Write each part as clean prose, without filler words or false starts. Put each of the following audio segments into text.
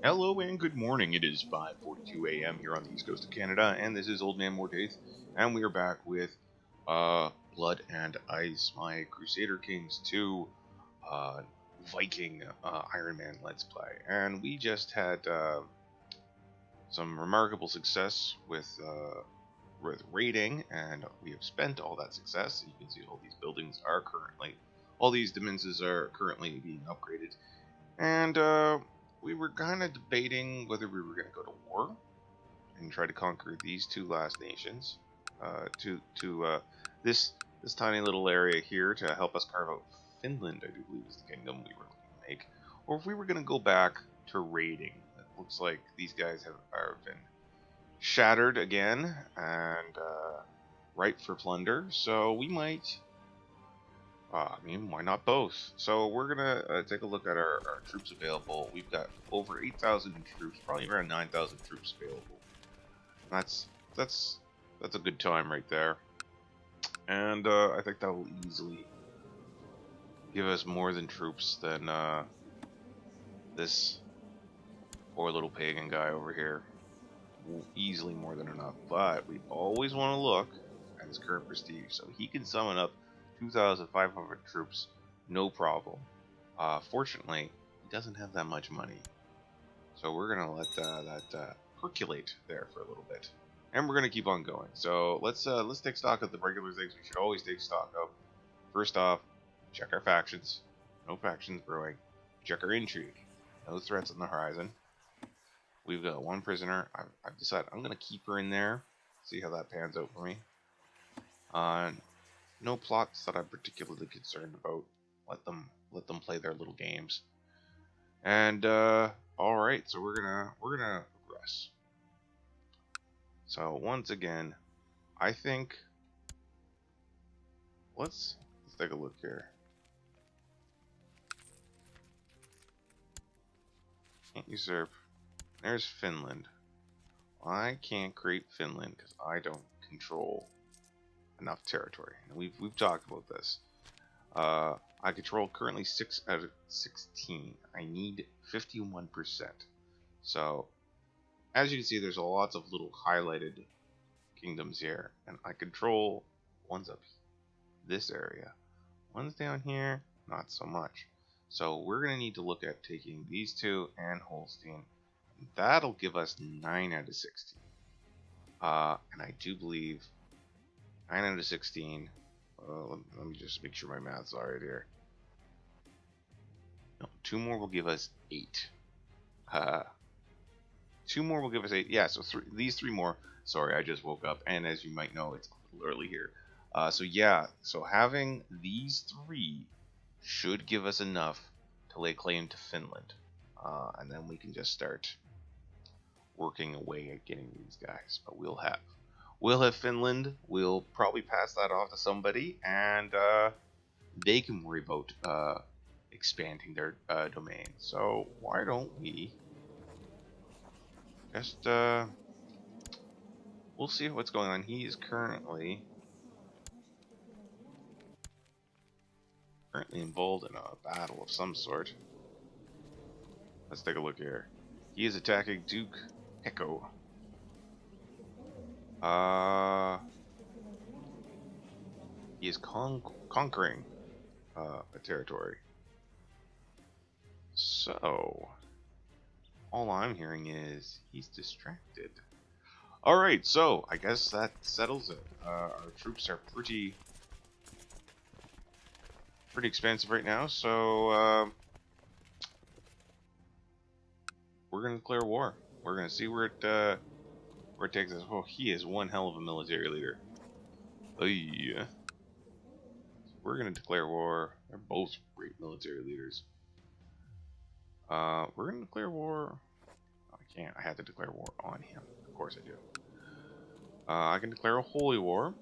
Hello and good morning. It is 5:42 a.m. here on the east coast of Canada, and this is Old Man Mordaith, and we are back with Blood and Ice, my Crusader Kings 2 uh, Viking Iron Man Let's Play. And we just had some remarkable success with raiding, and we have spent all that success. You can see all these buildings are currently, all these dimensions are currently being upgraded. And we were kind of debating whether we were going to go to war and try to conquer these two last nations, to this tiny little area here to help us carve out Finland. I do believe is the kingdom we were looking to make, or if we were going to go back to raiding. It looks like these guys have been shattered again and ripe for plunder. So we might. Why not both? So we're gonna take a look at our troops available. We've got over 8,000 troops, probably around 9,000 troops available. That's a good time right there. And I think that will easily give us more than troops than this poor little pagan guy over here. Easily more than enough. But we always want to look at his current prestige, so he can summon up 2,500 troops, no problem. Fortunately, he doesn't have that much money, so we're gonna let that percolate there for a little bit, and we're gonna keep on going. So let's take stock of the regular things we should always take stock of. First off, check our factions. No factions brewing. Check our intrigue. No threats on the horizon. We've got one prisoner. I've decided I'm gonna keep her in there. See how that pans out for me. No plots that I'm particularly concerned about. Let them play their little games. And all right, so we're gonna progress. So once again, I think let's take a look here. Can't usurp. There's Finland. I can't create Finland because I don't control enough territory. And we've talked about this. I control currently 6 out of 16. I need 51%. So as you can see, there's lots of little highlighted kingdoms here, and I control one's up this area, one's down here, not so much. So we're gonna need to look at taking these two and Holstein. That'll give us 9 out of 16. And I do believe 9 out of 16. Let me just make sure my math's alright here. No, 2 more will give us 8. 2 more will give us 8. Yeah, so these 3 more. Sorry, I just woke up, and as you might know, it's a little early here. So yeah, so having these 3 should give us enough to lay claim to Finland, and then we can just start working away at getting these guys. But we'll have Finland. We'll probably pass that off to somebody, and they can worry about expanding their domain. So why don't we just we'll see what's going on. He is currently involved in a battle of some sort. Let's take a look here. He is attacking Duke Echo. He is conquering a territory. So all I'm hearing is he's distracted. Alright, so I guess that settles it. Our troops are pretty expensive right now, so we're gonna declare war. We're gonna see where it takes us. Oh, he is one hell of a military leader. Oh yeah. We're gonna declare war. They're both great military leaders. We're gonna declare war. Oh, I can't. I have to declare war on him. Of course I do. I can declare a holy war.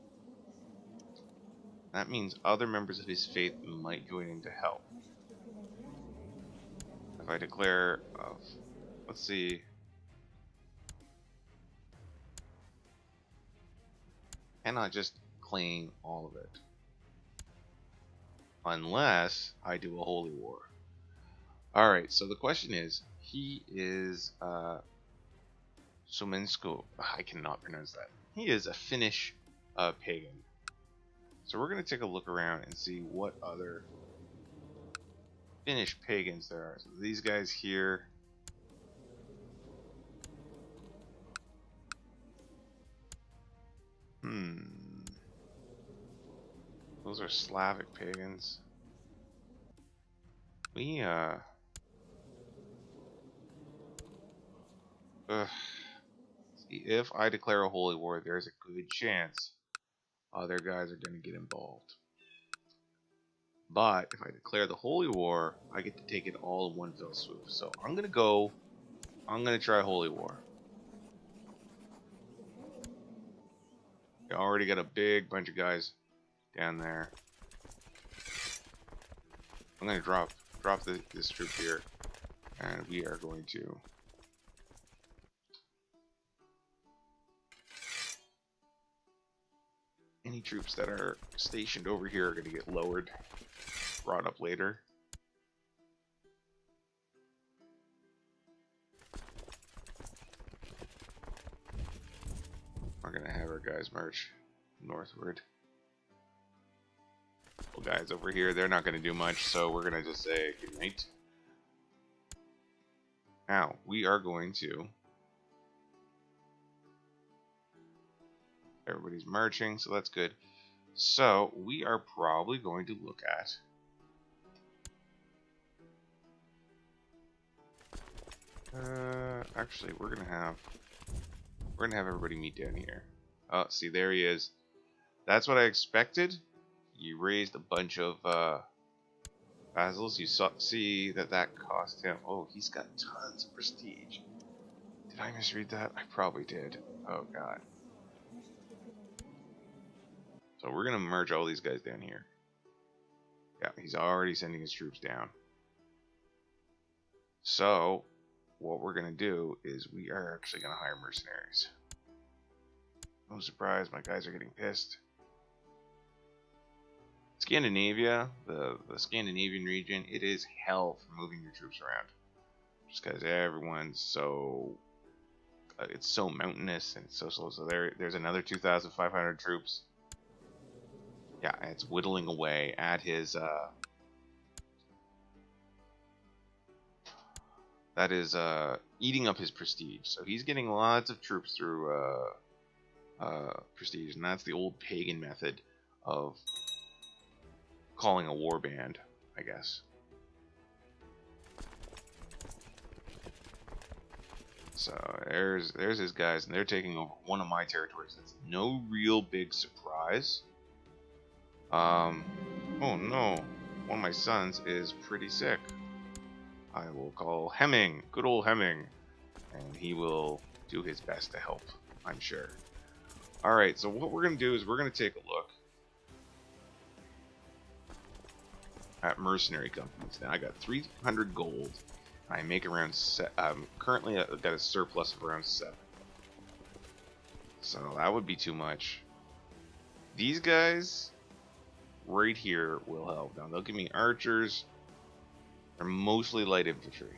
That means other members of his faith might join in to help. If I declare, let's see. Cannot just claim all of it. Unless I do a holy war. Alright, so the question is, He is Somensko. I cannot pronounce that. He is a Finnish pagan. So we're going to take a look around and see what other Finnish pagans there are. So these guys here. Those are Slavic pagans. We see, if I declare a holy war, there's a good chance other guys are going to get involved. But if I declare the holy war, I get to take it all in one fell swoop. So I'm going to try holy war. I already got a big bunch of guys down there. I'm going to drop this troop here, and we are going to any troops that are stationed over here are going to get lowered, brought up later. We're going to have our guys march northward. Well, guys over here, they're not going to do much, so we're going to just say good night. Now, we are going to... Everybody's marching, so that's good. So, we are probably going to look at... actually, we're gonna have everybody meet down here. Oh, see, there he is. That's what I expected. You raised a bunch of vassals. You see that cost him. Oh, he's got tons of prestige. Did I misread that? I probably did. Oh god. So we're gonna merge all these guys down here. Yeah, he's already sending his troops down. So what we're gonna do is we are actually gonna hire mercenaries. No surprise, my guys are getting pissed. Scandinavia, the Scandinavian region, it is hell for moving your troops around. Just because everyone's so... it's so mountainous and so slow. So there's another 2,500 troops. Yeah, it's whittling away at his... that is eating up his prestige. So he's getting lots of troops through prestige. And that's the old pagan method of calling a war band, I guess. So there's his guys, and they're taking over one of my territories. That's no real big surprise. Oh no, one of my sons is pretty sick. I will call Hemming, good old Hemming, and he will do his best to help, I'm sure. Alright, so what we're going to do is we're going to take a look at mercenary companies. Now I got 300 gold. I make around currently I've got a surplus of around 7. So that would be too much. These guys right here will help. Now they'll give me archers. They're mostly light infantry.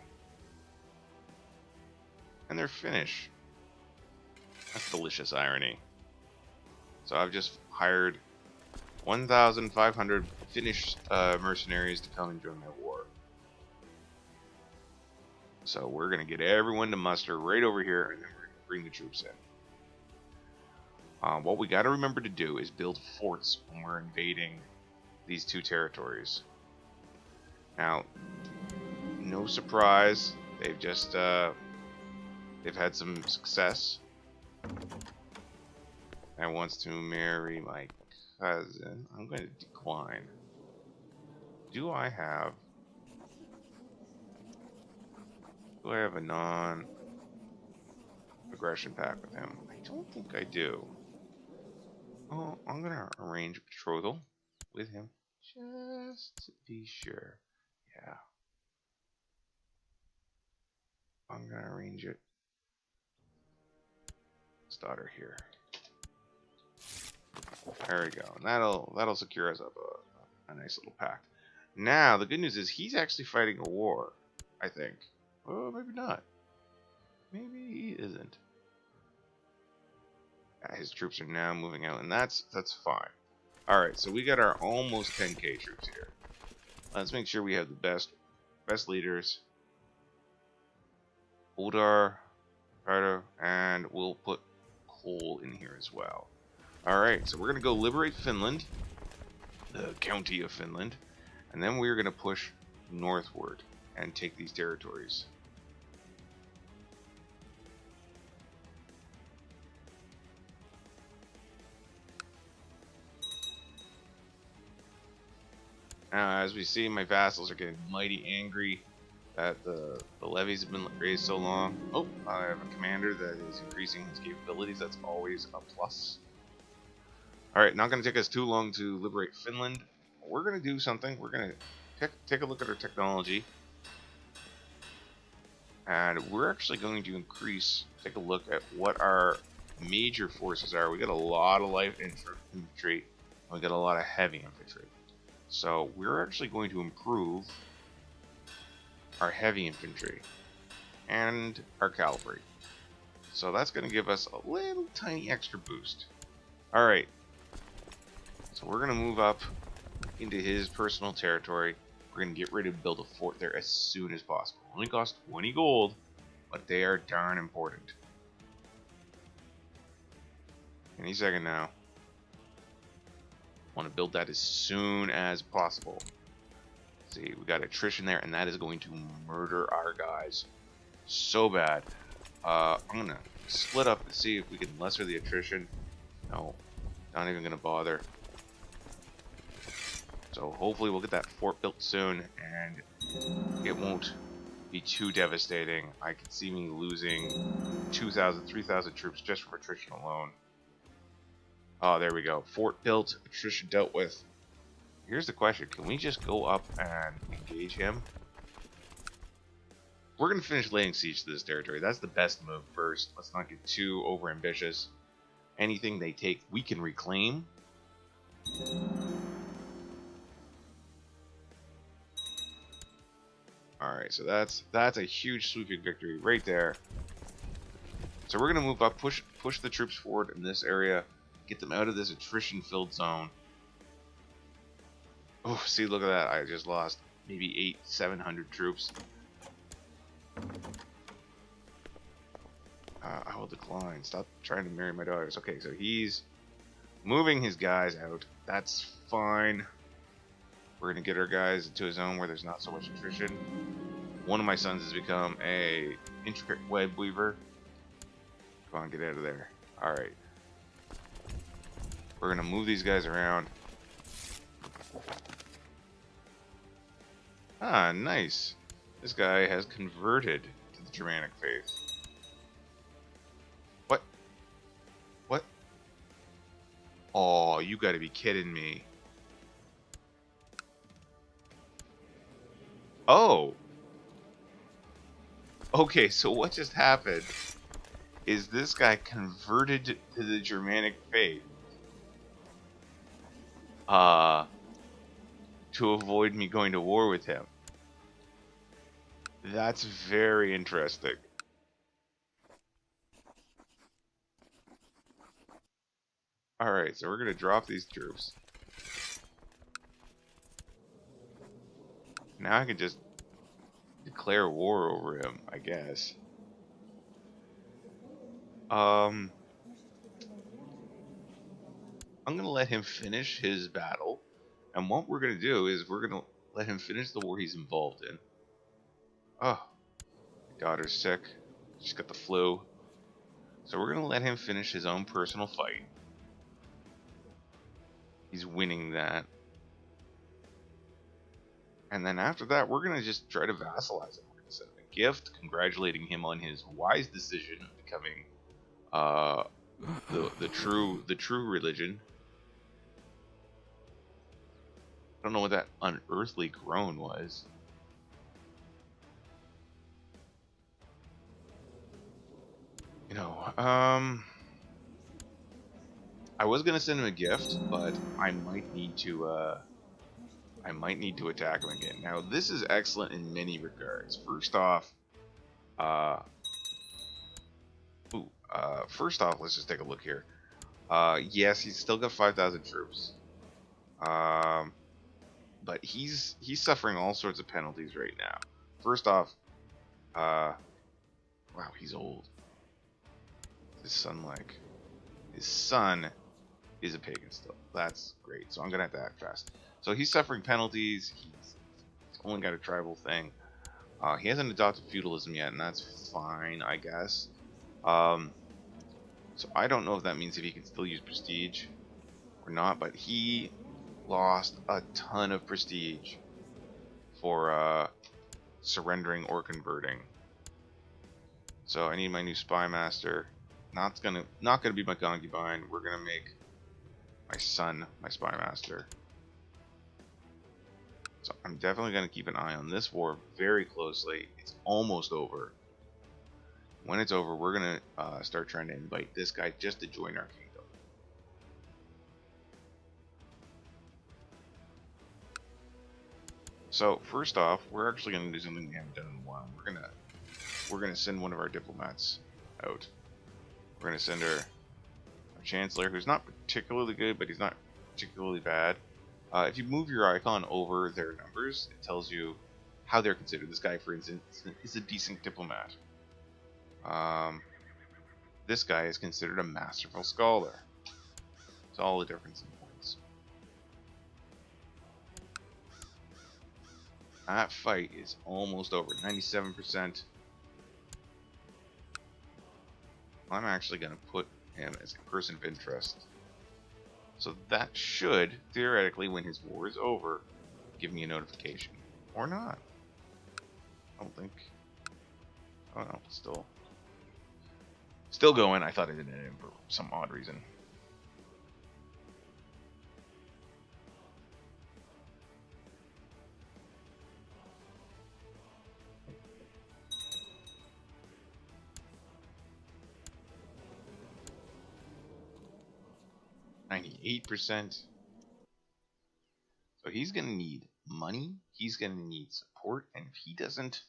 And they're Finnish. That's delicious irony. So I've just hired 1,500 Finnish mercenaries to come and join my war. So we're going to get everyone to muster right over here, and then we're going to bring the troops in. What we got to remember to do is build forts when we're invading these two territories. Now, no surprise, they've just they've had some success. And wants to marry my cousin. I'm going to decline. Do I have a non-aggression pact with him? I don't think I do. Oh, I'm going to arrange a betrothal with him just to be sure. Yeah. I'm going to arrange it. His daughter here. There we go. And that'll secure us up a nice little pact. Now, the good news is he's actually fighting a war, I think. Oh, maybe not. Maybe he isn't. His troops are now moving out, and that's fine. Alright, so we got our almost 10k troops here. Let's make sure we have the best leaders. Uldar, Righto, and we'll put Cole in here as well. Alright, so we're going to go liberate Finland, the county of Finland, and then we're going to push northward and take these territories. Now, as we see, my vassals are getting mighty angry that the levies have been raised so long. Oh, I have a commander that is increasing his capabilities. That's always a plus. Alright, not going to take us too long to liberate Finland. We're going to do something. We're going to take a look at our technology. And we're actually going to take a look at what our major forces are. We got a lot of light infantry, and we got a lot of heavy infantry. So we're actually going to improve our heavy infantry and our cavalry. So that's going to give us a little tiny extra boost. Alright, so we're going to move up into his personal territory. We're going to get ready to build a fort there as soon as possible. Only cost 20 gold, but they are darn important. Any second now. Want to build that as soon as possible. See, we got attrition there, and that is going to murder our guys so bad. I'm gonna split up and see if we can lesser the attrition. No, not even gonna bother. So hopefully we'll get that fort built soon, and it won't be too devastating. I could see me losing 2,000, 3,000 troops just from attrition alone. Oh, there we go. Fort built, attrition dealt with. Here's the question. Can we just go up and engage him? We're going to finish laying siege to this territory. That's the best move first. Let's not get too overambitious. Anything they take, we can reclaim. Alright, so that's a huge sweeping victory right there. So we're going to move up, push the troops forward in this area. Get them out of this attrition-filled zone. Oh, see, look at that. I just lost maybe 700 troops. I will decline. Stop trying to marry my daughters. Okay, so he's moving his guys out. That's fine. We're going to get our guys into a zone where there's not so much attrition. One of my sons has become a intricate web weaver. Come on, get out of there. Alright. We're going to move these guys around. Ah, nice. This guy has converted to the Germanic faith. What? What? Oh, you gotta be kidding me. Oh. Okay, so what just happened is this guy converted to the Germanic faith. To avoid me going to war with him. That's very interesting. Alright, so we're going to drop these troops. Now I can just declare war over him, I guess. I'm going to let him finish his battle. And what we're going to do is we're going to let him finish the war he's involved in. Oh, my daughter's sick. She's got the flu. So we're going to let him finish his own personal fight. He's winning that. And then after that, we're going to just try to vassalize him. We're going to send him a gift, congratulating him on his wise decision of becoming the true religion. I don't know what that unearthly groan was. You know, I was gonna send him a gift, but I might need to attack him again. Now, this is excellent in many regards. First off, Uh, First off, let's just take a look here. Yes, he's still got 5,000 troops. Um, but he's suffering all sorts of penalties right now. First off, wow, he's old. His son like his son is a pagan still. That's great. So I'm gonna have to act fast. So he's suffering penalties. He's only got a tribal thing. He hasn't adopted feudalism yet, and that's fine, I guess. Um, so I don't know if that means if he can still use prestige or not, but he lost a ton of prestige for surrendering or converting. So I need my new spy master. Not gonna be my concubine. We're gonna make my son my spy master. So I'm definitely gonna keep an eye on this war very closely. It's almost over. When it's over, we're gonna start trying to invite this guy just to join our kingdom. So first off, we're actually gonna do something we haven't done in a while. We're gonna send one of our diplomats out. We're gonna send our chancellor, who's not particularly good, but he's not particularly bad. If you move your icon over their numbers, it tells you how they're considered. This guy, for instance, is a decent diplomat. This guy is considered a masterful scholar. It's all the difference in points. That fight is almost over, 97%. I'm actually going to put him as a person of interest. So that should, theoretically, when his war is over, give me a notification. Or not. I don't think... Oh no, still going. I thought it didn't end for some odd reason. %. So he's gonna need money. He's gonna need support, and if he doesn't,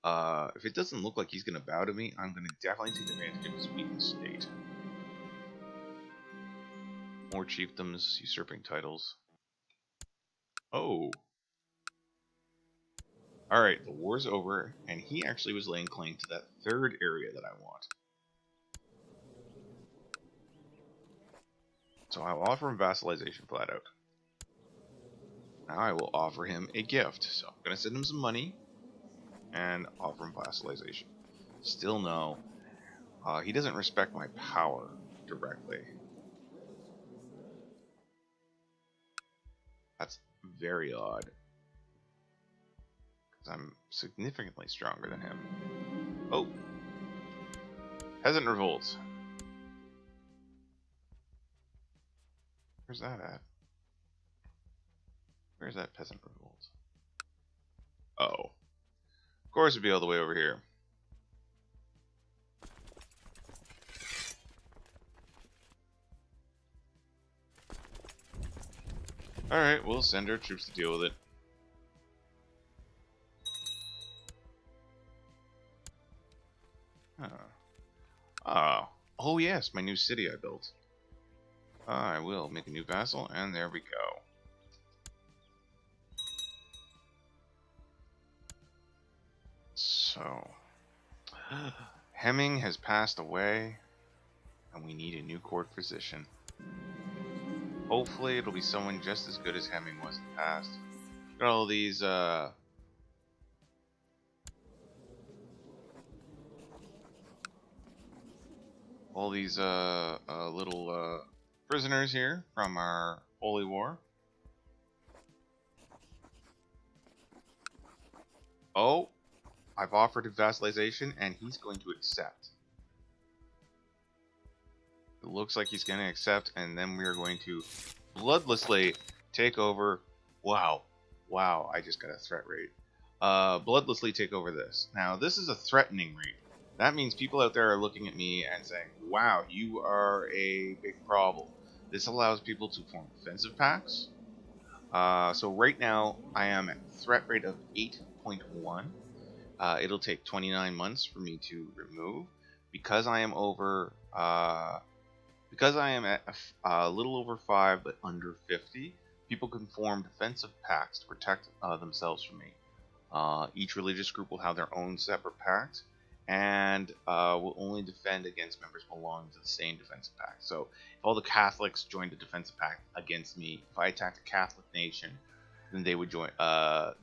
if it doesn't look like he's gonna bow to me, I'm gonna definitely take advantage of his weakened state. More chiefdoms, usurping titles. Oh. Alright, the war's over, and he actually was laying claim to that third area that I want. So I'll offer him vassalization flat out. Now I will offer him a gift. So I'm going to send him some money and offer him vassalization. Still no. He doesn't respect my power directly. That's very odd. Because I'm significantly stronger than him. Oh! Peasant revolt. Where's that at? Where's that peasant revolt? Oh. Of course it'd be all the way over here. Alright, we'll send our troops to deal with it. Oh yes, my new city I built. I will make a new vassal, and there we go. So, Hemming has passed away, and we need a new court physician. Hopefully it'll be someone just as good as Hemming was in the past. Got all these, little, prisoners here from our Holy War. Oh, I've offered him vassalization, and he's going to accept. It looks like he's going to accept, and then we are going to bloodlessly take over. Wow, I just got a threat rate. Bloodlessly take over this. Now, this is a threatening rate. That means people out there are looking at me and saying, wow, you are a big problem. This allows people to form defensive pacts. So right now, I am at threat rate of 8.1. it'll take 29 months for me to remove. Because I am over, because I am at a little over 5 but under 50, people can form defensive pacts to protect themselves from me. Each religious group will have their own separate pact, and will only defend against members belonging to the same defensive pact. So if all the Catholics joined a defensive pact against me, if I attacked a Catholic nation, then they would join.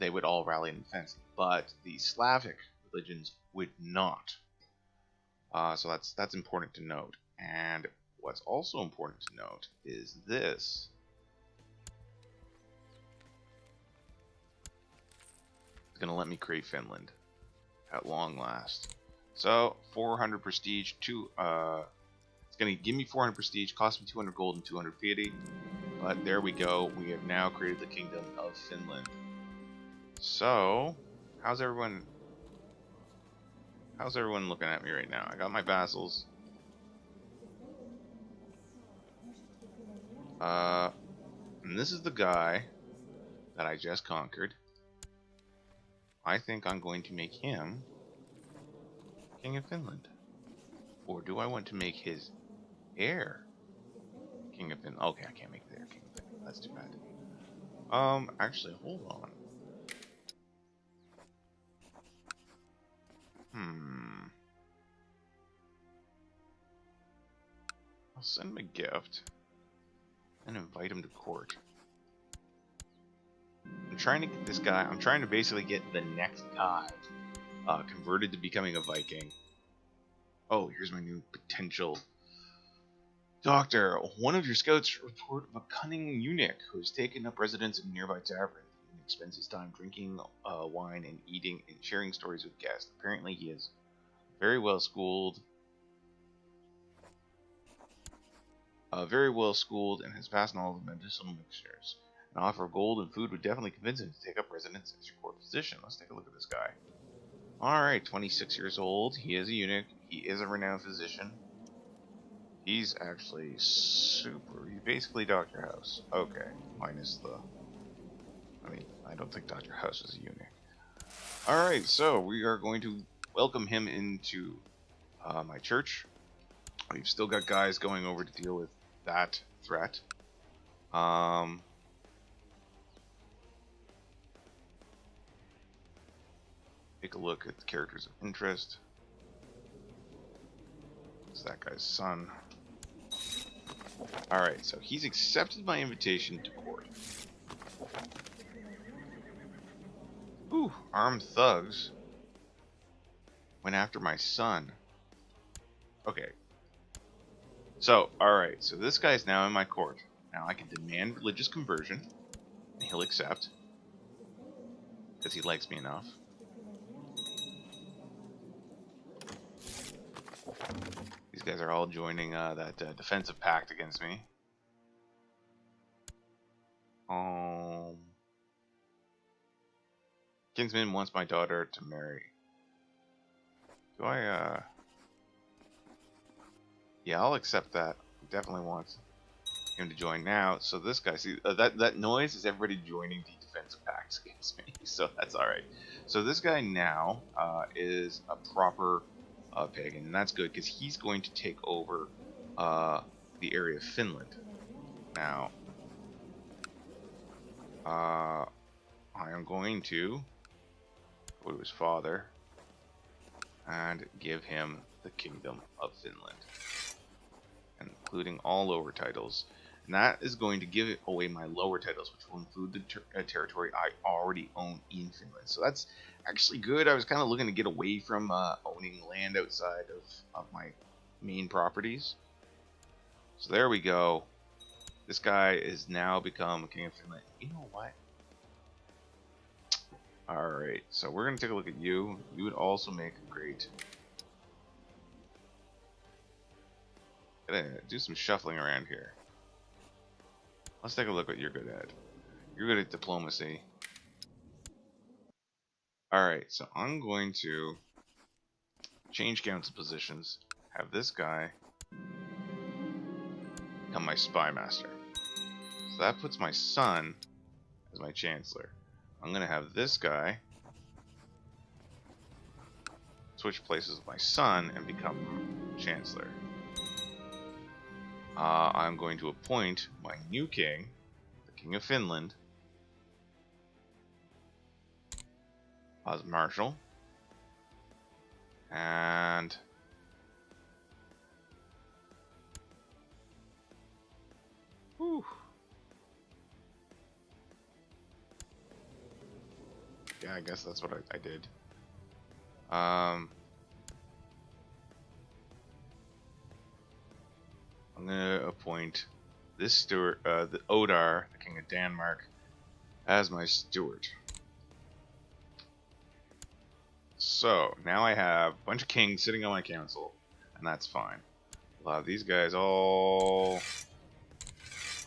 They would all rally in defense. But the Slavic religions would not. So that's important to note. And what's also important to note is this. It's going to let me create Finland at long last. So 400 prestige, it's going to give me 400 prestige, cost me 200 gold and 200 piety. But there we go. We have now created the Kingdom of Finland. So, how's everyone looking at me right now? I got my vassals. And this is the guy that I just conquered. I think I'm going to make him King of Finland. Or do I want to make his heir King of Finland? Okay, I can't make the heir King of Finland. That's too bad. Actually, hold on. I'll send him a gift and invite him to court. I'm trying to get this guy, I'm trying to basically get the next guy converted to becoming a Viking. Oh, here's my new potential. Doctor, one of your scouts report of a cunning eunuch who has taken up residence in a nearby tavern. The eunuch spends his time drinking wine and eating and sharing stories with guests. Apparently he is very well schooled. And has passed all the medicinal mixtures. An offer of gold and food would definitely convince him to take up residence as your court physician. Let's take a look at this guy. Alright, 26 years old. He is a eunuch. He is a renowned physician. He's actually super. He's basically Dr. House. Okay, minus the. I don't think Dr. House is a eunuch. Alright, so we are going to welcome him into my church. We've still got guys going over to deal with that threat. Take a look at the characters of interest. It's that guy's son. Alright, so he's accepted my invitation to court. Ooh, armed thugs went after my son. Okay. So, alright, so this guy's now in my court. Now I can demand religious conversion, and he'll accept, because he likes me enough. These guys are all joining that defensive pact against me. Kinsman wants my daughter to marry. Do I, Yeah, I'll accept that. He definitely wants him to join now. So this guy, see, that noise is everybody joining the defensive pacts against me. So that's alright. So this guy now is a proper pagan, and that's good because he's going to take over the area of Finland. Now, I am going to go to his father and give him the Kingdom of Finland, including all lower titles. And that is going to give away my lower titles, which will include the territory I already own in Finland. So that's actually good. I was kind of looking to get away from owning land outside of my main properties. So there we go. This guy is now become King of Finland. You know what? Alright, so we're going to take a look at you. You would also make a great... Gotta do some shuffling around here. Let's take a look what you're good at. You're good at diplomacy. Alright, so I'm going to change council positions. Have this guy become my spy master. So that puts my son as my chancellor. I'm going to have this guy switch places with my son and become Chancellor. I'm going to appoint my new king, the King of Finland, as Marshal. And whew. Yeah, I guess that's what I did. I'm gonna appoint this steward, the Odar, the King of Denmark, as my steward. So now I have a bunch of kings sitting on my council, and that's fine. A lot of these guys all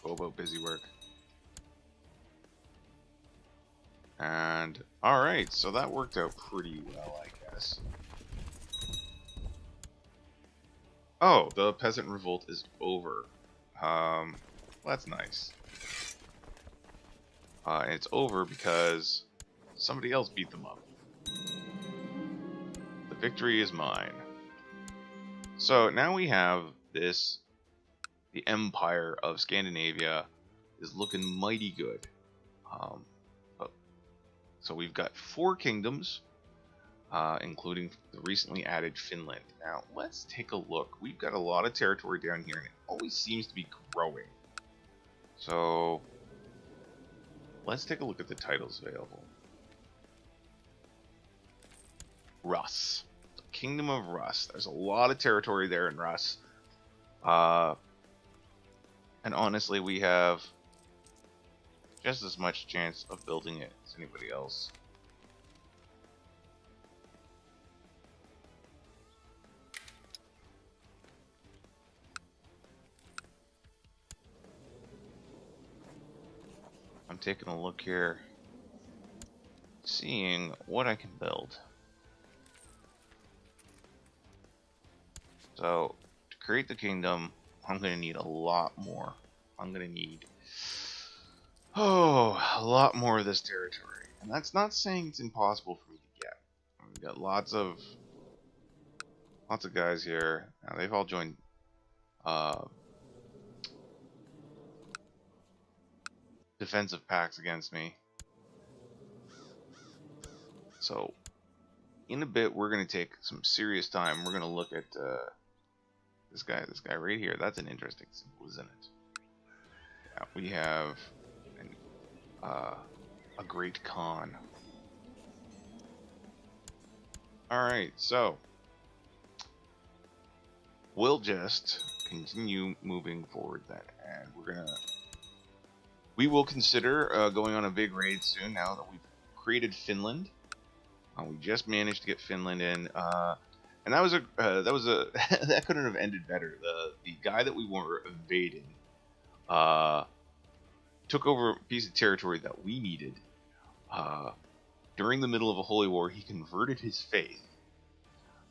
go about busy work. And alright, so that worked out pretty well, I guess. Oh, the peasant revolt is over. That's nice. And it's over because somebody else beat them up. The victory is mine. So now we have this. The Empire of Scandinavia is looking mighty good. So we've got 4 kingdoms, including the recently added Finland. Now let's take a look. We've got a lot of territory down here, and it always seems to be growing. So let's take a look at the titles available. Rus. The Kingdom of Rus. There's a lot of territory there in Rus. And honestly, we have just as much chance of building it as anybody else. I'm taking a look here, seeing what I can build. So, to create the kingdom, I'm going to need a lot more. I'm going to need a lot more of this territory. And that's not saying it's impossible for me to get. We've got lots of guys here. Now, they've all joined defensive pacts against me. So, in a bit, we're going to take some serious time. We're going to look at this guy right here. That's an interesting symbol, isn't it? Yeah, we have a great Khan. Alright, so we'll just continue moving forward then, and we will consider going on a big raid soon now that we've created Finland. We just managed to get Finland in, and that was that couldn't have ended better. The guy that we were invading took over a piece of territory that we needed. During the middle of a holy war, he converted his faith,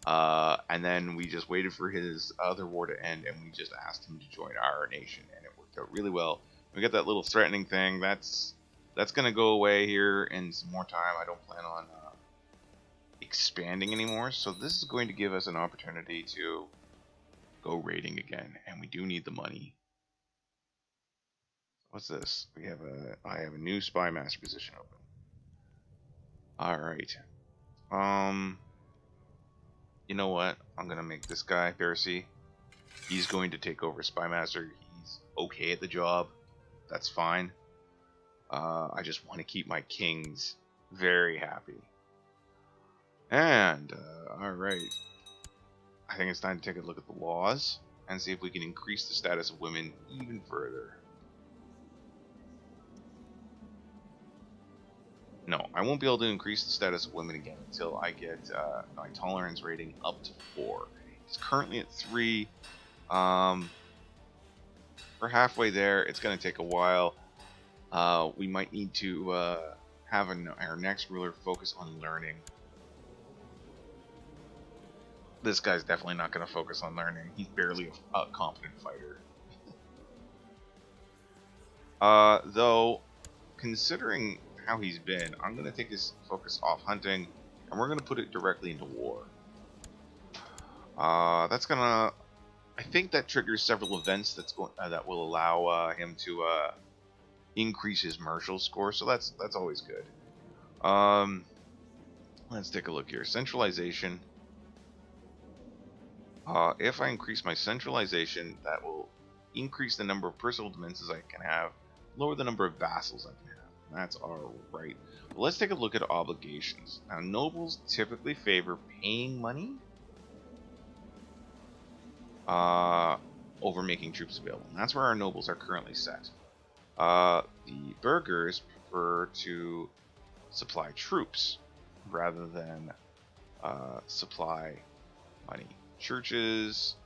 and then we just waited for his other war to end, and we just asked him to join our nation, and it worked out really well. We got that little threatening thing. That's going to go away here in some more time. I don't plan on expanding anymore, so this is going to give us an opportunity to go raiding again, and we do need the money. What's this? I have a new spy master position open. All right. You know what? I'm gonna make this guy Pharisee. He's going to take over spy master. He's okay at the job. That's fine. I just want to keep my kings very happy. And all right. I think it's time to take a look at the laws and see if we can increase the status of women even further. No, I won't be able to increase the status of women again until I get my tolerance rating up to 4. It's currently at 3. We're halfway there. It's going to take a while. We might need to have our next ruler focus on learning. This guy's definitely not going to focus on learning. He's barely a competent fighter. Though, considering how he's been, I'm going to take his focus off hunting, and we're going to put it directly into war. That's gonna. I think that triggers several events that will allow him to increase his martial score. So that's always good. Let's take a look here. Centralization. If I increase my centralization, that will increase the number of personal defenses I can have, lower the number of vassals I can have. That's alright. Let's take a look at obligations. Now, nobles typically favor paying money over making troops available. And that's where our nobles are currently set. The burghers prefer to supply troops rather than supply money. Churches,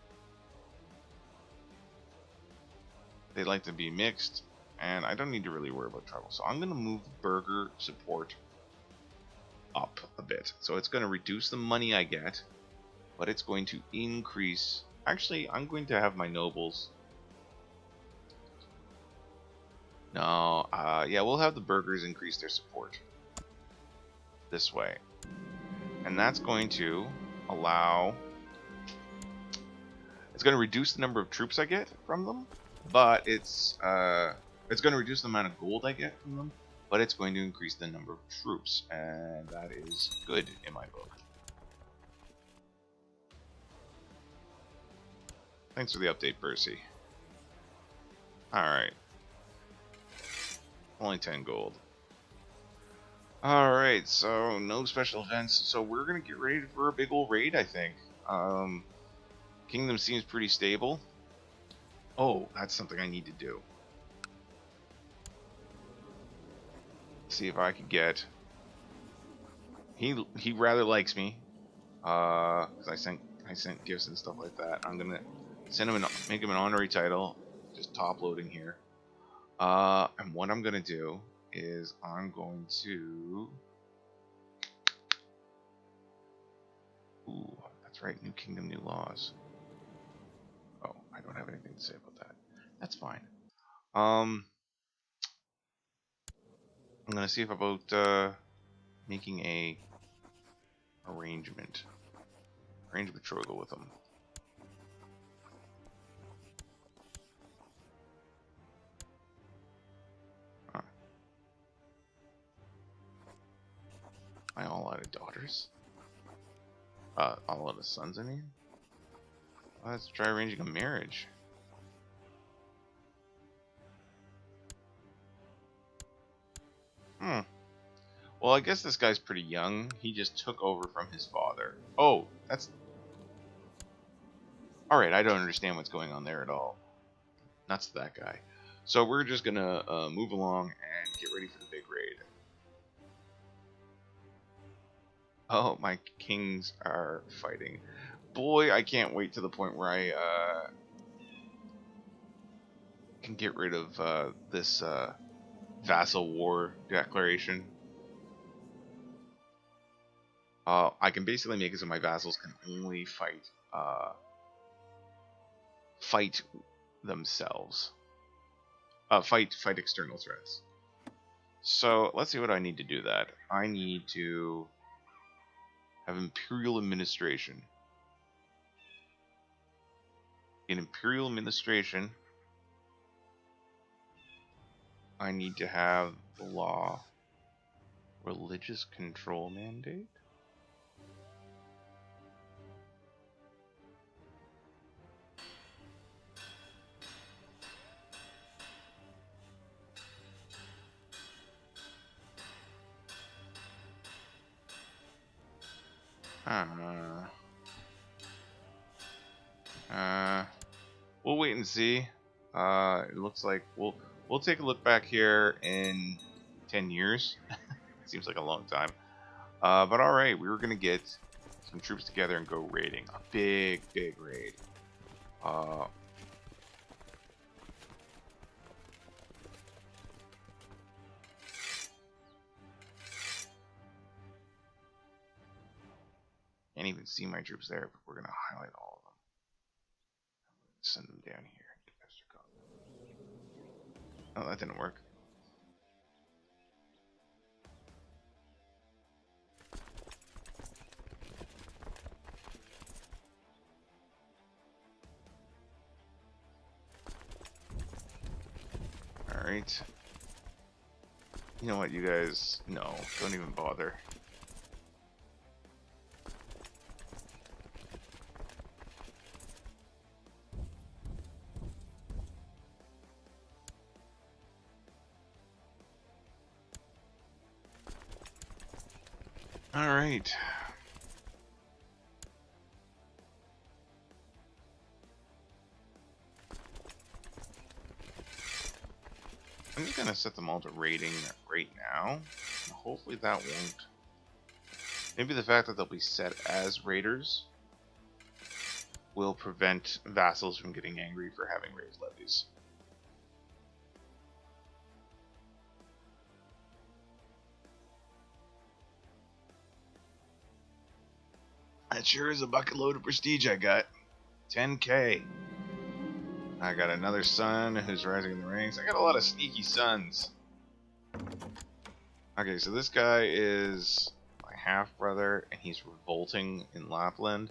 they like to be mixed, and I don't need to really worry about trouble. So I'm going to move burgher support up a bit. So it's going to reduce the money I get, but it's going to increase. Actually, I'm going to have my nobles. No, yeah, we'll have the burghers increase their support this way, and that's going to allow. It's going to reduce the number of troops I get from them, but it's going to reduce the amount of gold I get from them, but it's going to increase the number of troops, and that is good in my book. Thanks for the update, Percy. Alright. Only 10 gold. Alright, so no special events, so we're going to get ready for a big old raid, I think. Kingdom seems pretty stable. Oh, that's something I need to do. See if I can get. He rather likes me, because I sent gifts and stuff like that. I'm gonna send him make him an honorary title. Just top loading here. And what I'm gonna do is I'm going to. Ooh, that's right. New kingdom, new laws. Oh, I don't have anything to say about that. That's fine. I'm gonna see if about making a arrange betrothal with them. Huh. Am I all out of daughters? All out of sons, I mean? Let's try arranging a marriage. Well, I guess this guy's pretty young. He just took over from his father. Oh, that's... Alright, I don't understand what's going on there at all. Nuts to that guy. So we're just gonna move along and get ready for the big raid. Oh, my kings are fighting. Boy, I can't wait to the point where I can get rid of this vassal war declaration. I can basically make it so my vassals can only fight themselves. Fight external threats. So let's see what I need to do that. I need to have imperial administration. In imperial administration, I need to have the law religious control mandate. We'll wait and see. It looks like we'll take a look back here in 10 years. Seems like a long time. But all right, we were gonna get some troops together and go raiding. A big raid. Can't even see my troops there, but we're gonna highlight all of them. Send them down here. Oh, that didn't work. Alright. You know what, you guys... No, don't even bother. Alright. I'm just gonna set them all to raiding right now. Hopefully that won't. Maybe the fact that they'll be set as raiders will prevent vassals from getting angry for having raised levies. That sure is a bucket load of prestige I got. 10k. I got another son who's rising in the ranks. I got a lot of sneaky sons. Okay, so this guy is my half-brother, and he's revolting in Lapland.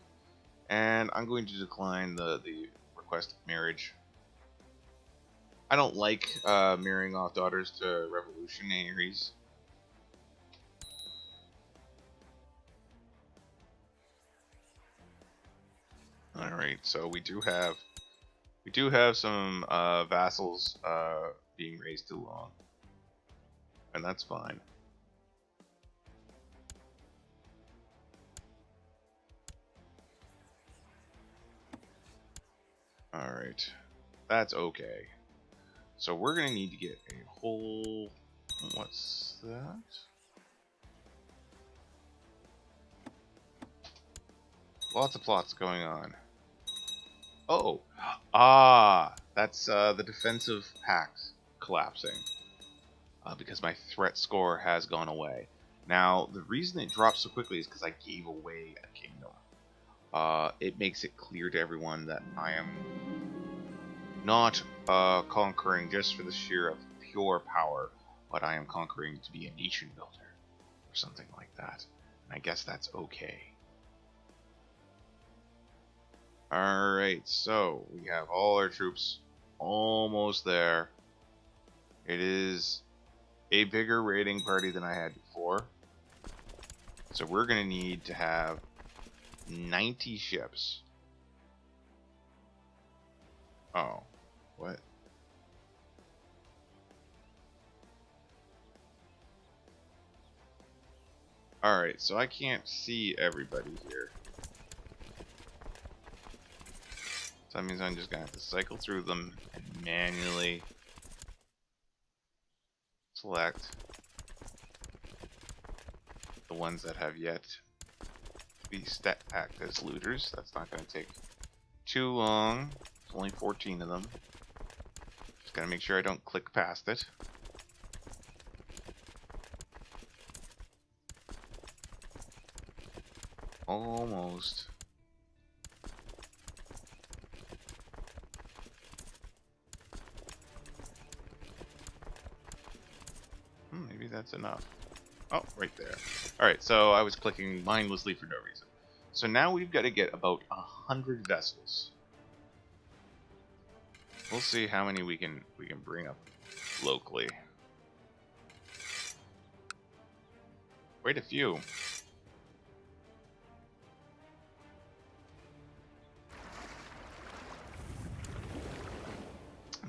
And I'm going to decline the request of marriage. I don't like marrying off daughters to revolutionaries. Alright, so we do have some vassals being raised too long. And that's fine. Alright. That's okay. So we're gonna need to get a whole... What's that? Lots of plots going on. Oh! That's the defensive packs collapsing. Because my threat score has gone away. Now, the reason it dropped so quickly is because I gave away a kingdom. It makes it clear to everyone that I am not conquering just for the sheer of pure power, but I am conquering to be a nation builder, or something like that. And I guess that's okay. Alright, so we have all our troops almost there. It is a bigger raiding party than I had before. So we're going to need to have 90 ships. Oh, what? Alright, so I can't see everybody here. So that means I'm just going to have to cycle through them and manually select the ones that have yet to be stat packed as looters. That's not going to take too long. There's only 14 of them. Just got to make sure I don't click past it. Almost. Maybe that's enough. Oh, right there. Alright, so I was clicking mindlessly for no reason. So now we've got to get about 100 vessels. We'll see how many we can bring up locally. Quite a few.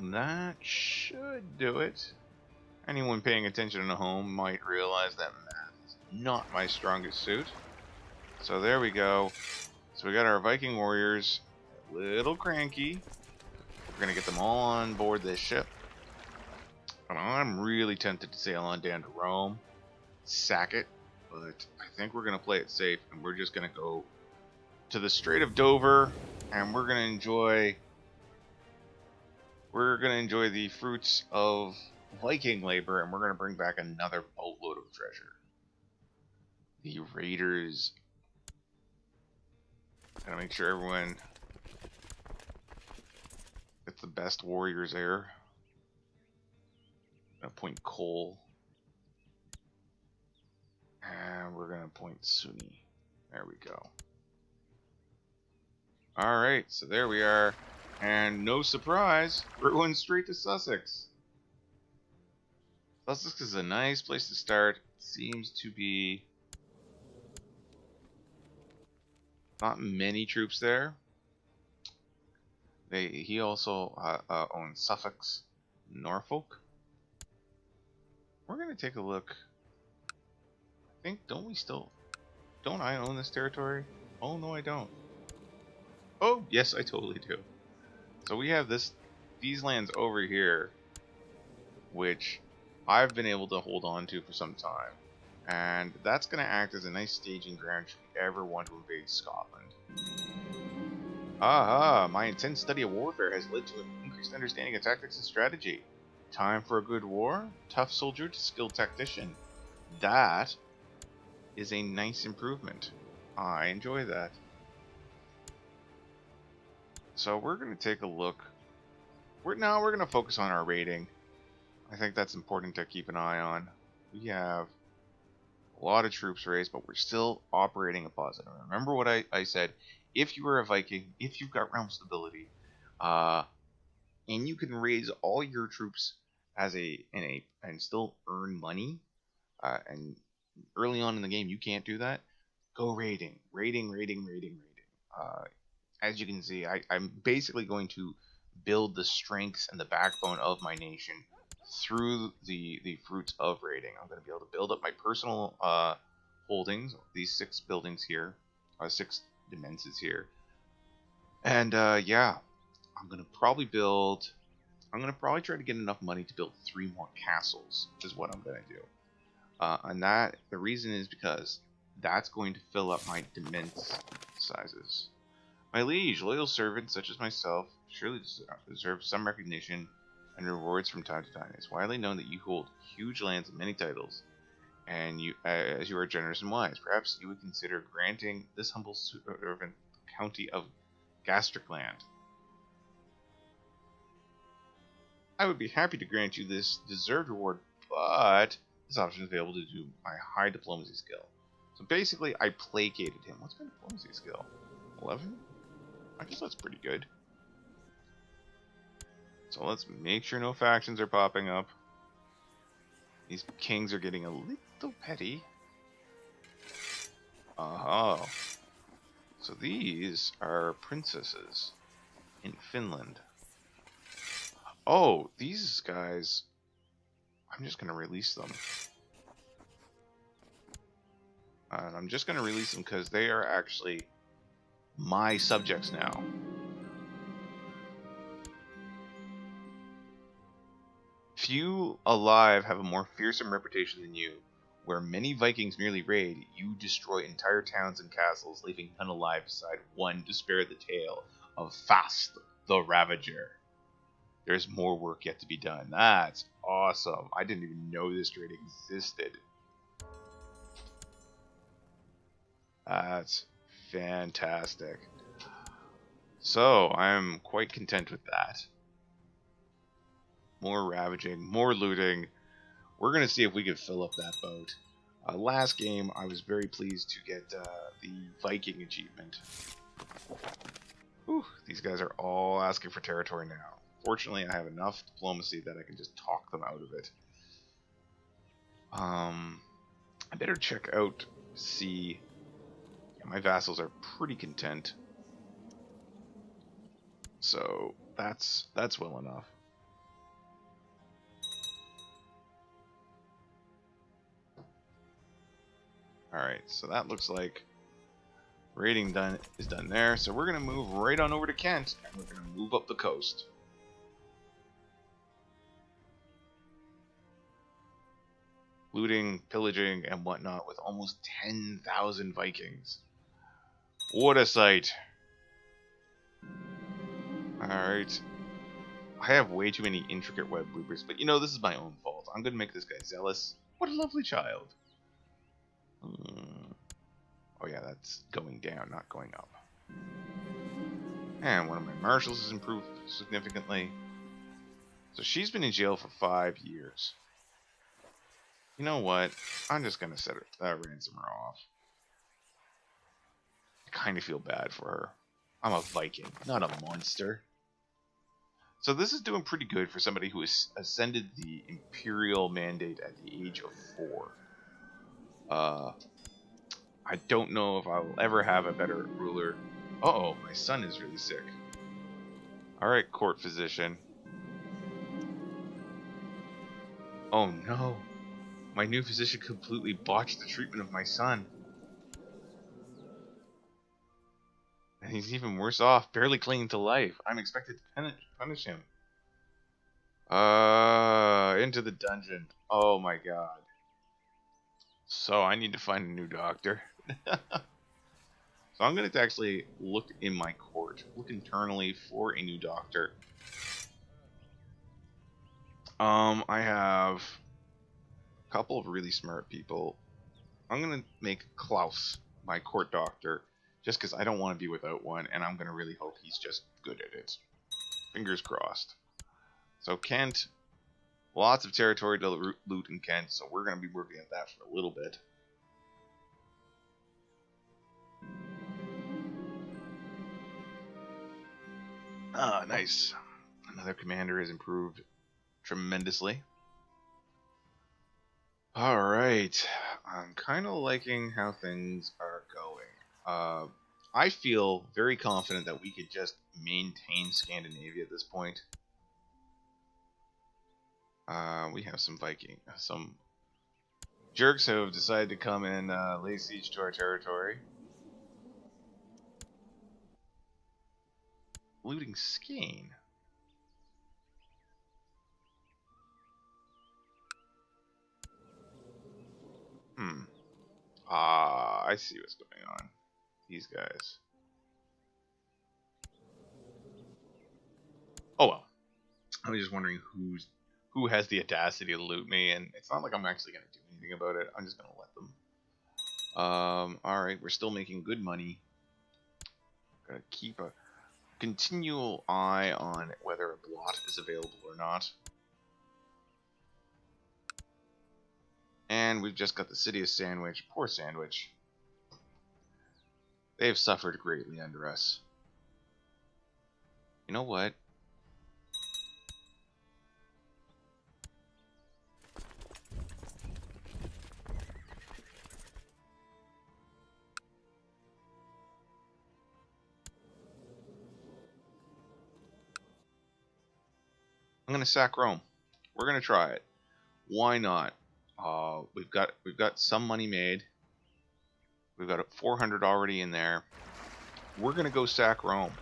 That should do it. Anyone paying attention at home might realize that math is not my strongest suit. So there we go. So we got our Viking warriors, a little cranky. We're going to get them all on board this ship. And I'm really tempted to sail on down to Rome, sack it, but I think we're going to play it safe, and we're just going to go to the Strait of Dover, and we're going to enjoy the fruits of Viking labor, and we're going to bring back another boatload of treasure. The raiders. Gotta make sure everyone gets the best warriors there. Gonna point Cole. And we're gonna point Sunni. There we go. Alright, so there we are. And no surprise, we're going straight to Sussex. Sussex is a nice place to start. Seems to be not many troops there. He also owns Suffolk, Norfolk. We're gonna take a look. I think don't I own this territory? Oh no, I don't. Oh yes, I totally do. So we have these lands over here, which I've been able to hold on to for some time, and that's gonna act as a nice staging ground should we ever want to invade Scotland. Aha! My intense study of warfare has led to an increased understanding of tactics and strategy. Time for a good war? Tough soldier to skilled tactician. That is a nice improvement. I enjoy that. So we're going to take a look. We're going to focus on our rating. I think that's important to keep an eye on. We have a lot of troops raised, but we're still operating a positive. Remember what I said. If you are a Viking, if you've got realm stability, and you can raise all your troops and still earn money, and early on in the game you can't do that, go raiding. As you can see, I'm basically going to build the strengths and the backbone of my nation through the fruits of raiding. I'm going to be able to build up my personal holdings, these 6 buildings here, 6 dimensions here, and yeah, I'm going to probably try to get enough money to build 3 more castles, is what I'm going to do. And the reason is because that's going to fill up my demesne sizes. My liege, loyal servants such as myself surely deserve some recognition and rewards from time to time. It's widely known that you hold huge lands and many titles, and as you are generous and wise. Perhaps you would consider granting this humble servant the county of Gastricland. I would be happy to grant you this deserved reward, but this option is available due to my high diplomacy skill. So basically, I placated him. What's my diplomacy skill? 11? I guess that's pretty good. So let's make sure no factions are popping up. These kings are getting a little petty. Oh. So these are princesses in Finland. Oh, these guys, I'm just going to release them. And I'm just going to release them because they are actually my subjects now. Few alive have a more fearsome reputation than you. Where many Vikings merely raid, you destroy entire towns and castles, leaving none alive beside one to spare the tale of Faste the Ravager. There's more work yet to be done. That's awesome. I didn't even know this trade existed. That's fantastic. So, I'm quite content with that. More ravaging, more looting. We're going to see if we can fill up that boat. Last game, I was very pleased to get the Viking achievement. Whew, these guys are all asking for territory now. Fortunately, I have enough diplomacy that I can just talk them out of it. I better check out, see... Yeah, my vassals are pretty content. So, that's well enough. Alright, so that looks like raiding is done there. So we're going to move right on over to Kent, and we're going to move up the coast. Looting, pillaging, and whatnot with almost 10,000 Vikings. What a sight. Alright. I have way too many intricate web bloopers, but you know, this is my own fault. I'm going to make this guy zealous. What a lovely child. Oh yeah, that's going down, not going up. And one of my marshals has improved significantly. So she's been in jail for 5 years. You know what? I'm just going to set her, ransom her off. I kind of feel bad for her. I'm a Viking, not a monster. So this is doing pretty good for somebody who has ascended the Imperial Mandate at the age of 4. I don't know if I will ever have a better ruler. Uh-oh, my son is really sick. Alright, court physician. Oh no. My new physician completely botched the treatment of my son. And he's even worse off, barely clinging to life. I'm expected to punish him. Into the dungeon. Oh my god. So I need to find a new doctor. So I'm going to actually look in my court, look internally for a new doctor. I have a couple of really smart people. I'm going to make Klaus my court doctor, just because I don't want to be without one, and I'm going to really hope he's just good at it. Fingers crossed. So Kent, lots of territory to loot in Kent, so we're going to be working at that for a little bit. Ah, nice. Another commander has improved tremendously. Alright. I'm kind of liking how things are going. I feel very confident that we could just maintain Scandinavia at this point. We have some Viking. Some jerks who have decided to come and lay siege to our territory. Looting Skane. I see what's going on. These guys. Oh well. I was just wondering who has the audacity to loot me, and it's not like I'm actually going to do anything about it. I'm just going to let them. Alright, we're still making good money. Gotta keep a continual eye on whether a blot is available or not. And we've just got the city of Sandwich. Poor Sandwich. They have suffered greatly under us. You know what? I'm gonna sack Rome. We're gonna try it. Why not? We've got some money made. We've got 400 already in there. We're gonna go sack Rome.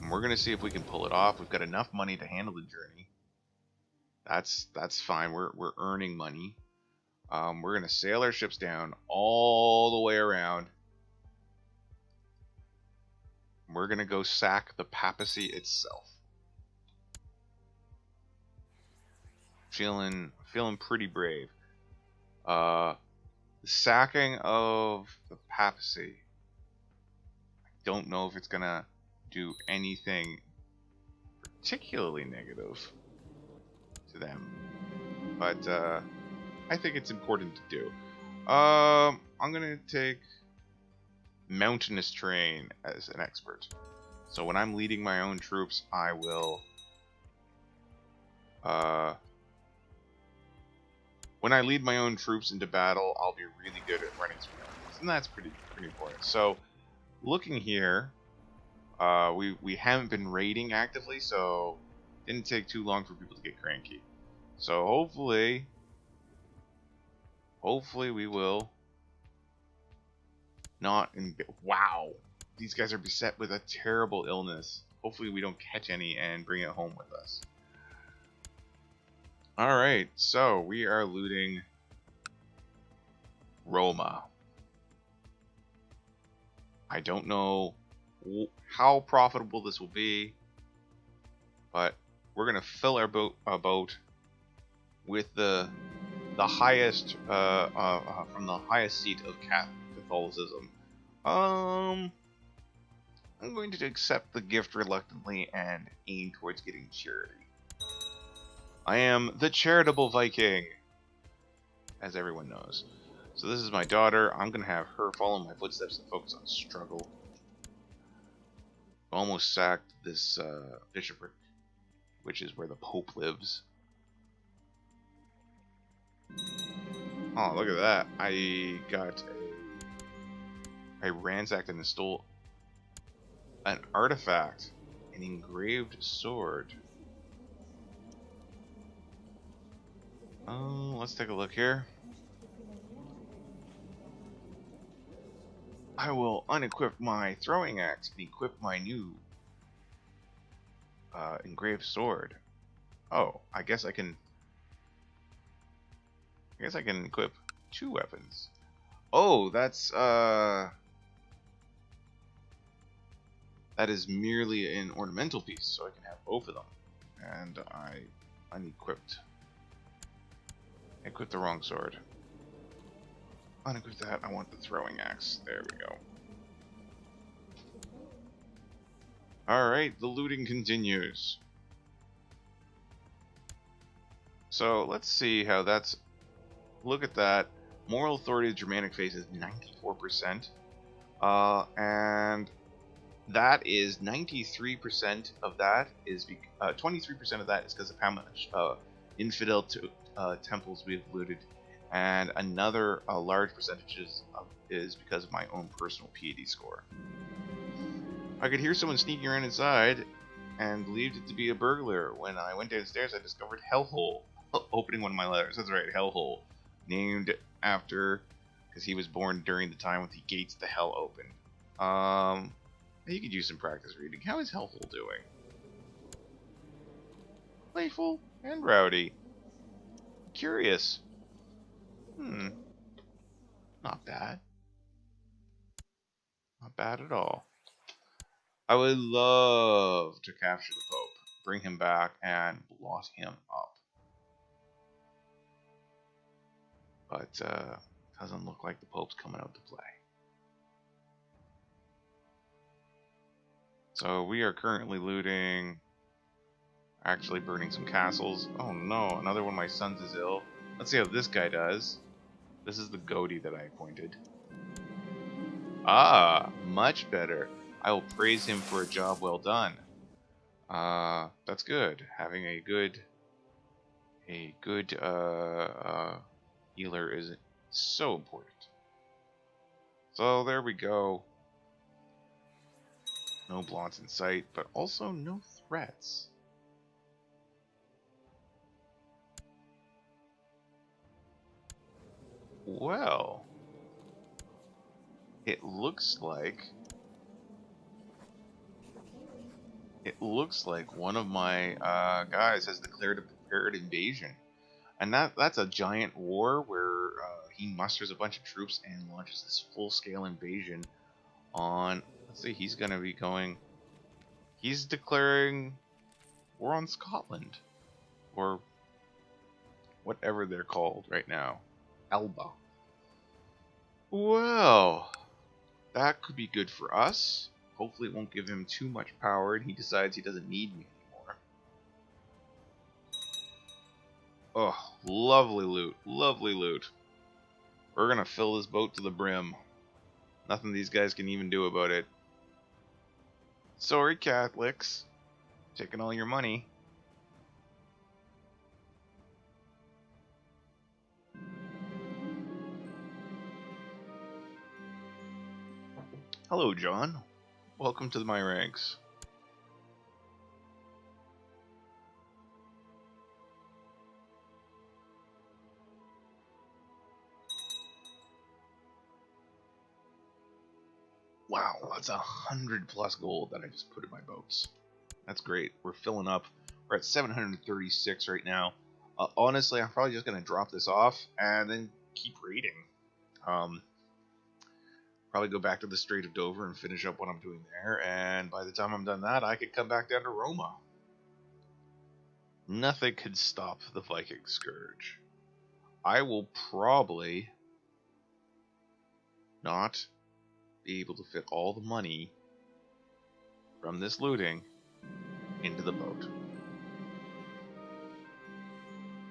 And we're gonna see if we can pull it off. We've got enough money to handle the journey. That's fine. We're earning money. We're gonna sail our ships down all the way around. We're gonna go sack the papacy itself. Feeling pretty brave. The sacking of the papacy. I don't know if it's gonna do anything particularly negative to them, but I think it's important to do. I'm gonna take mountainous terrain as an expert. So when I'm leading my own troops, I will when I lead my own troops into battle, I'll be really good at running through mountains, and that's pretty important. So, looking here, we haven't been raiding actively, so it didn't take too long for people to get cranky. So hopefully we will not. Wow, these guys are beset with a terrible illness. Hopefully we don't catch any and bring it home with us. Alright, so we are looting Roma. I don't know how profitable this will be, but we're gonna fill our boat with the highest from the highest seat of Catholicism. I'm going to accept the gift reluctantly and aim towards getting charity. I am the charitable Viking, as everyone knows. So this is my daughter. I'm going to have her follow my footsteps and focus on struggle. Almost sacked this bishopric, which is where the Pope lives. Oh, look at that. I ransacked and stole an artifact. An engraved sword. Oh, let's take a look here. I will unequip my throwing axe and equip my new engraved sword. Oh, I guess I can equip 2 weapons. Oh, that is merely an ornamental piece, so I can have both of them. And I unequipped. I equipped the wrong sword. Unequip that. I want the throwing axe. There we go. Alright, the looting continues. So let's see how that's. Look at that. Moral authority of Germanic Faste is 94%. And that is 93% of that is 23% of that is because of how much infidel temples we've looted, and another large percentage is because of my own personal piety score. I could hear someone sneaking around inside and believed it to be a burglar. When I went downstairs, I discovered Hellhole opening one of my letters. That's right, Hellhole, named after because he was born during the time when the gates to hell opened. You could use some practice reading. How is Hellhole doing? Playful and rowdy. Curious. Not bad. Not bad at all. I would love to capture the Pope, bring him back, and blot him up. But doesn't look like the Pope's coming out to play. So we are currently looting, actually burning some castles. Oh no, another one of my sons is ill. Let's see how this guy does. This is the goatee that I appointed. Ah, much better. I will praise him for a job well done. That's good. Having a good healer is so important. So there we go. No blots in sight, but also no threats. Well, it looks like one of my guys has declared a prepared invasion, and that's a giant war where he musters a bunch of troops and launches this full-scale invasion on. Let's see, he's gonna be going. He's declaring war on Scotland, or whatever they're called right now, Alba. Well, that could be good for us. Hopefully it won't give him too much power and he decides he doesn't need me anymore. Oh, lovely loot. Lovely loot. We're gonna fill this boat to the brim. Nothing these guys can even do about it. Sorry, Catholics. Taking all your money. Hello, John. Welcome to my ranks. Wow, that's 100+ gold that I just put in my boats. That's great. We're filling up. We're at 736 right now. Honestly, I'm probably just going to drop this off and then keep raiding. Probably go back to the Strait of Dover and finish up what I'm doing there. And by the time I'm done that, I could come back down to Roma. Nothing could stop the Viking Scourge. I will probably not be able to fit all the money from this looting into the boat.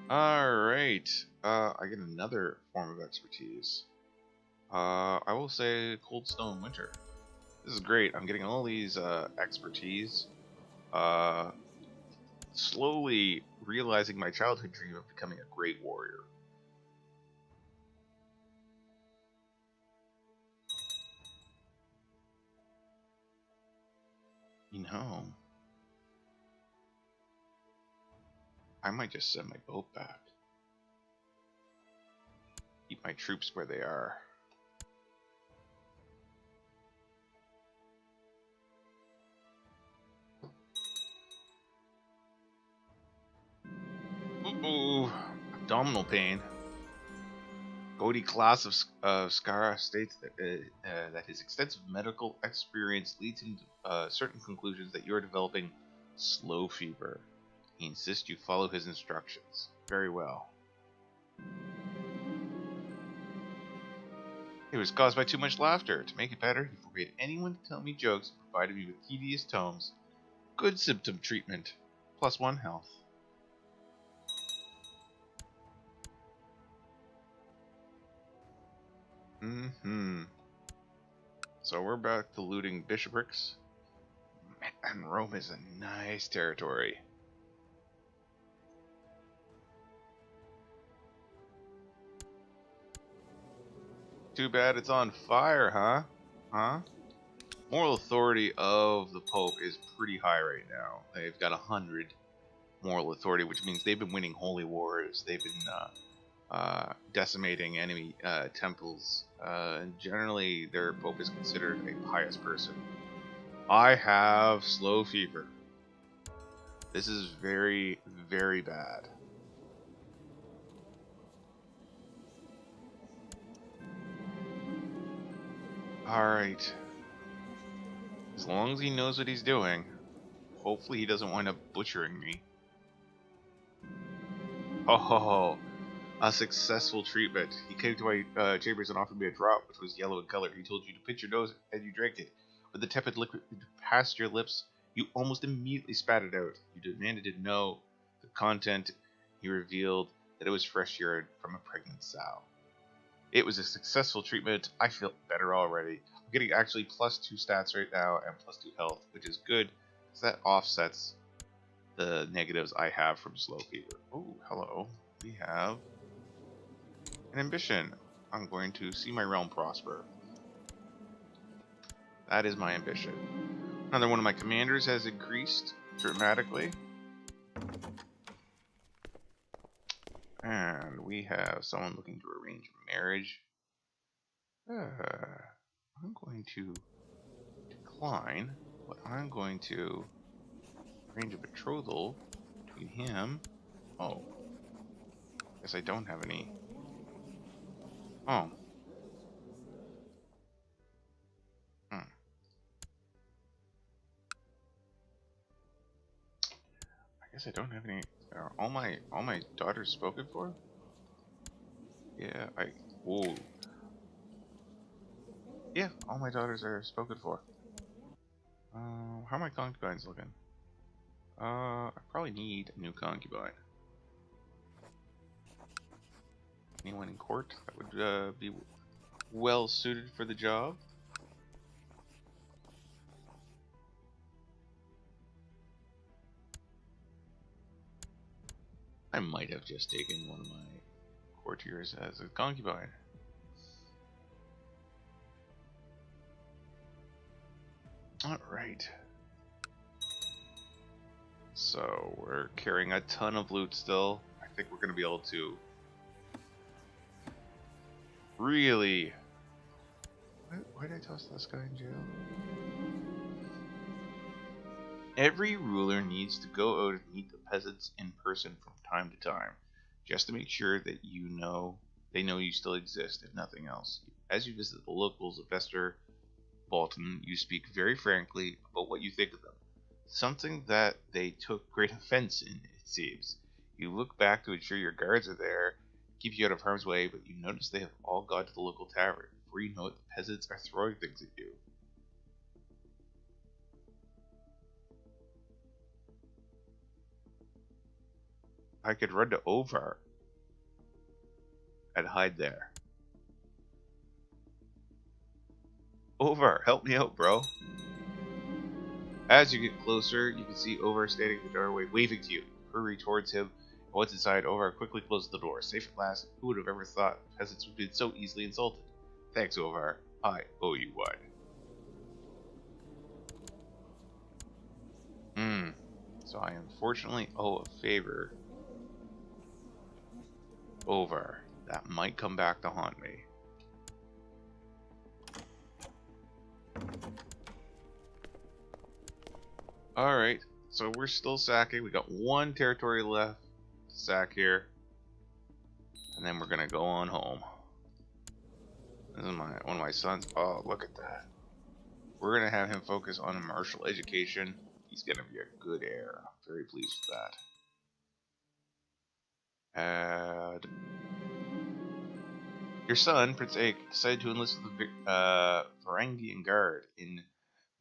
Alright, I get another form of expertise. I will say Cold Stone Winter. This is great. I'm getting all these expertise. Uh, slowly realizing my childhood dream of becoming a great warrior. You know, I might just send my boat back. Keep my troops where they are. Ooh, abdominal pain. Cody Class of Skara states that his extensive medical experience leads him to certain conclusions that you are developing slow fever. He insists you follow his instructions. Very well. It was caused by too much laughter. To make it better, he forbade anyone to tell me jokes and provided me with tedious tomes. Good symptom treatment. +1 health. So we're back to looting bishoprics. Man, Rome is a nice territory. Too bad it's on fire, huh? Huh? Moral authority of the Pope is pretty high right now. They've got 100 moral authority, which means they've been winning holy wars. They've been decimating enemy temples. And generally, their Pope is considered a pious person. I have slow fever. This is very, very bad. Alright. As long as he knows what he's doing, hopefully he doesn't wind up butchering me. Oh, a successful treatment. He came to my chambers and offered me a drop, which was yellow in color. He told you to pinch your nose and you drank it. With the tepid liquid past your lips, you almost immediately spat it out. You demanded to know the content. He revealed that it was fresh urine from a pregnant sow. It was a successful treatment. I feel better already. I'm getting actually +2 stats right now and +2 health, which is good because that offsets the negatives I have from slow fever. Oh, hello. We have an ambition. I'm going to see my realm prosper. That is my ambition. Another one of my commanders has increased dramatically. And we have someone looking to arrange marriage. I'm going to decline, but I'm going to arrange a betrothal between him. Oh. Guess I don't have any. Oh. I guess I don't have any. Are all my daughters spoken for? Yeah, whoa. Yeah, all my daughters are spoken for. How are my concubines looking? I probably need a new concubine. Anyone in court that would be well suited for the job? I might have just taken one of my courtiers as a concubine. Alright. So, we're carrying a ton of loot still. I think we're going to be able to really... Why did I toss this guy in jail? Every ruler needs to go out and meet the peasants in person from time to time, just to make sure that they know you still exist, if nothing else. As you visit the locals of Vester Bolton, you speak very frankly about what you think of them. Something that they took great offense in, it seems. You look back to ensure your guards are there, keep you out of harm's way, but you notice they have all gone to the local tavern. Before you know it, the peasants are throwing things at you. I could run to Ovar and hide there. Over, help me out, bro. As you get closer, you can see Over standing in the doorway, waving to you. Hurry towards him. Once inside, Over quickly closes the door. Safe at last. Who would have ever thought peasants would be so easily insulted? Thanks, Over. I owe you one. So I unfortunately owe a favor. Over. That might come back to haunt me. Alright, so we're still sacking. We got one territory left to sack here. And then we're gonna go on home. This is one of my sons. Oh, look at that. We're gonna have him focus on a martial education. He's gonna be a good heir. I'm very pleased with that. And your son, Prince Aik, decided to enlist with the Varangian Guard in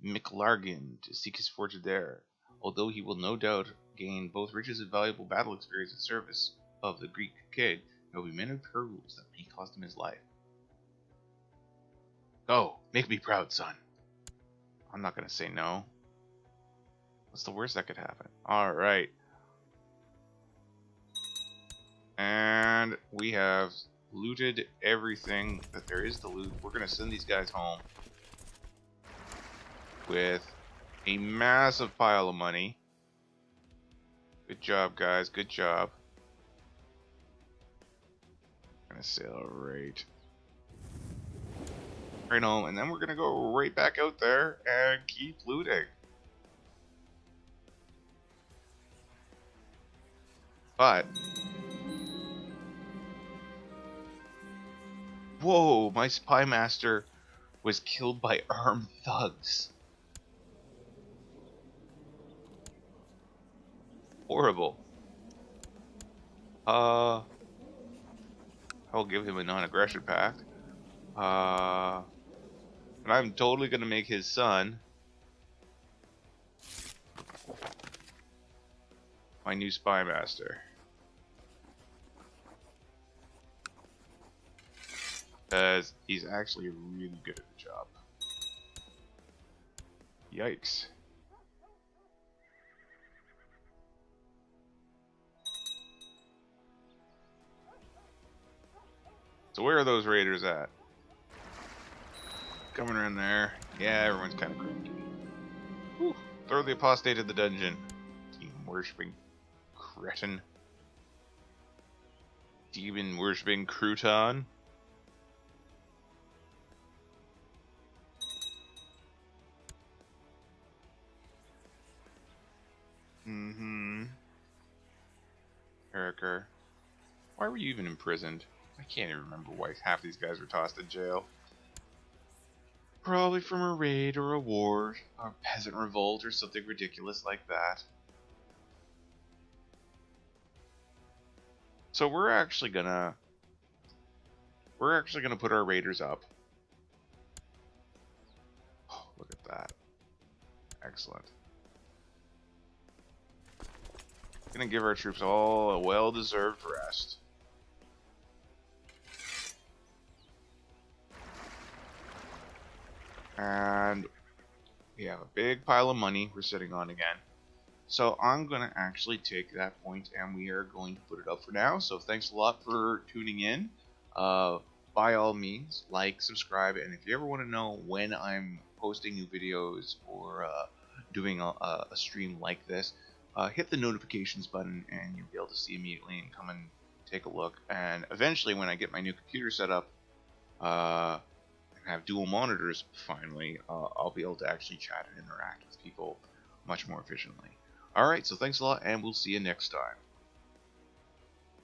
Miklargin to seek his fortune there. Although he will no doubt gain both riches and valuable battle experience in service of the Greek king, there will be many perils that may cost him his life. Go, make me proud, son. I'm not gonna say no. What's the worst that could happen? Alright. And we have looted everything that there is to loot. We're gonna send these guys home with a massive pile of money. Good job, guys. Good job. I'm gonna sail right home, and then we're gonna go right back out there and keep looting. But whoa, my spy master was killed by armed thugs. Horrible. I'll give him a non-aggression pact. And I'm totally gonna make his son my new spy master. Because he's actually really good at the job. Yikes. So where are those raiders at? Coming around there. Yeah, everyone's kind of cranky. Whew. Throw the apostate at the dungeon. Demon worshipping cretin. Demon worshipping crouton. Erica. Why were you even imprisoned? I can't even remember why half these guys were tossed in jail. Probably from a raid or a war, or a peasant revolt, or something ridiculous like that. So we're actually gonna put our raiders up. Oh, look at that. Excellent. Gonna give our troops all a well-deserved rest. And we have a big pile of money we're sitting on again. So I'm going to actually take that point and we are going to put it up for now. So thanks a lot for tuning in. By all means, like, subscribe, and if you ever want to know when I'm posting new videos or doing a stream like this, hit the notifications button and you'll be able to see immediately and come and take a look. And eventually, when I get my new computer set up, have dual monitors finally, I'll be able to actually chat and interact with people much more efficiently. Alright, so thanks a lot, and we'll see you next time.